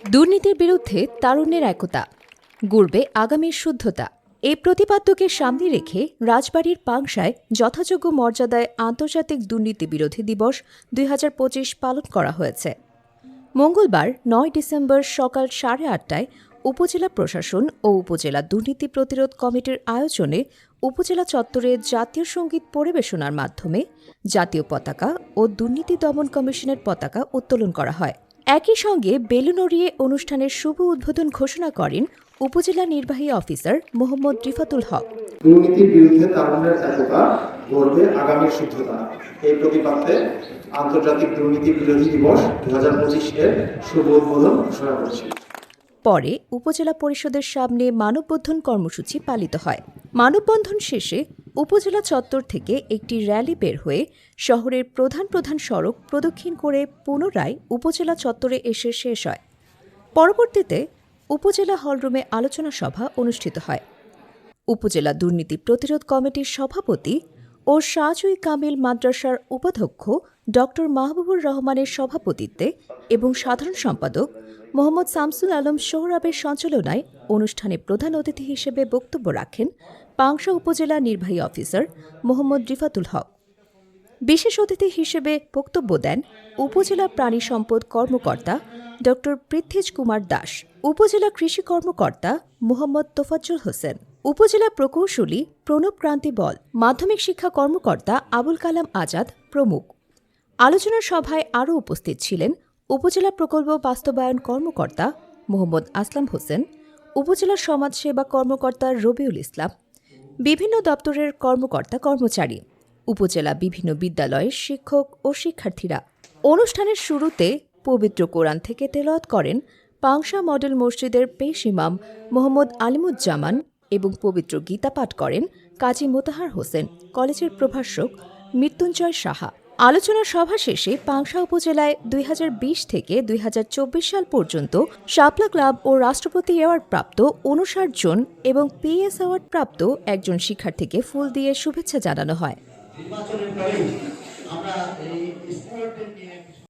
দুর্নীতির বিরুদ্ধে তারুণ্যের একতা, গড়বে আগামীর শুদ্ধতা। এই প্রতিপাদ্যকে সামনে রেখে রাজবাড়ীর পাংশায় যথাযোগ্য মর্যাদায় আন্তর্জাতিক দুর্নীতি বিরোধী দিবস ২০২৫ পালন করা হয়েছে। মঙ্গলবার ৯ ডিসেম্বর সকাল ৮:৩০টায় উপজেলা প্রশাসন ও উপজেলা দুর্নীতি প্রতিরোধ কমিটির আয়োজনে উপজেলা চত্বরে জাতীয় সঙ্গীত পরিবেশনার মাধ্যমে জাতীয় পতাকা ও দুর্নীতি দমন কমিশনের পতাকা উত্তোলন করা হয়। একই সঙ্গে বেলুন উড়িয়ে অনুষ্ঠানের শুভ উদ্বোধন ঘোষণা করেন উপজেলা নির্বাহী অফিসার মোহাম্মদ রিফাতুল হক। দুর্নীতির বিরুদ্ধে তারুণ্যের একতা, গড়বে আগামীর শুদ্ধতা। এই প্রতিপাদ্যে আন্তর্জাতিক দুর্নীতি বিরোধী দিবস ২০২৫ এর শুভ উদ্বোধন ঘোষণা করছি। পরে উপজেলা পরিষদের সামনে মানববন্ধন কর্মসূচি পালিত হয়। মানববন্ধন শেষে উপজেলা চত্বর থেকে একটি র্যালি বের হয়ে শহরের প্রধান প্রধান সড়ক প্রদক্ষিণ করে পুনরায় উপজেলা চত্বরে এসে শেষ হয়। পরবর্তীতে উপজেলা হলরুমে আলোচনা সভা অনুষ্ঠিত হয়। উপজেলা দুর্নীতি প্রতিরোধ কমিটির সভাপতি ও শাহজুই কামিল মাদ্রাসার উপাধ্যক্ষ ড মাহবুবুর রহমানের সভাপতিত্বে এবং সাধারণ সম্পাদক মোহাম্মদ শামসুল আলম সোহরাবের সঞ্চালনায় অনুষ্ঠানে প্রধান অতিথি হিসেবে বক্তব্য রাখেন পাংশা উপজেলা নির্বাহী অফিসার মোহাম্মদ রিফাতুল হক। বিশেষ অতিথি হিসেবে বক্তব্য দেন উপজেলা প্রাণী সম্পদ কর্মকর্তা ড পৃথ্বীজ কুমার দাস, উপজেলা কৃষি কর্মকর্তা মোহাম্মদ তোফাজ্জল হোসেন, উপজেলা প্রকৌশলী প্রণব ক্রান্তি বল, মাধ্যমিক শিক্ষা কর্মকর্তা আবুল কালাম আজাদ প্রমুখ। আলোচনা সভায় আরও উপস্থিত ছিলেন উপজেলা প্রকল্প বাস্তবায়ন কর্মকর্তা মোহাম্মদ আসলাম হোসেন, উপজেলা সমাজসেবা কর্মকর্তা রবিউল ইসলাম, বিভিন্ন দপ্তরের কর্মকর্তা কর্মচারী, উপজেলা বিভিন্ন বিদ্যালয়ের শিক্ষক ও শিক্ষার্থীরা। অনুষ্ঠানের শুরুতে পবিত্র কোরআন থেকে তেলাওয়াত করেন পাংশা মডেল মসজিদের পেশ ইমাম মোহাম্মদ আলিমুজ্জামান এবং পবিত্র গীতা পাঠ করেন কাজী মোতাহার হোসেন, কলেজের প্রভাষক মৃত্যুঞ্জয় সাহা। আলোচনা সভা শেষে পাংশা উপজেলায় ২০২০ থেকে ২০২৪ সাল পর্যন্ত শাপলা ক্লাব ও রাষ্ট্রপতি অ্যাওয়ার্ড প্রাপ্ত ৫৯ জন এবং পিএস অ্যাওয়ার্ড প্রাপ্ত একজন শিক্ষার্থীকে ফুল দিয়ে শুভেচ্ছা জানানো হয়।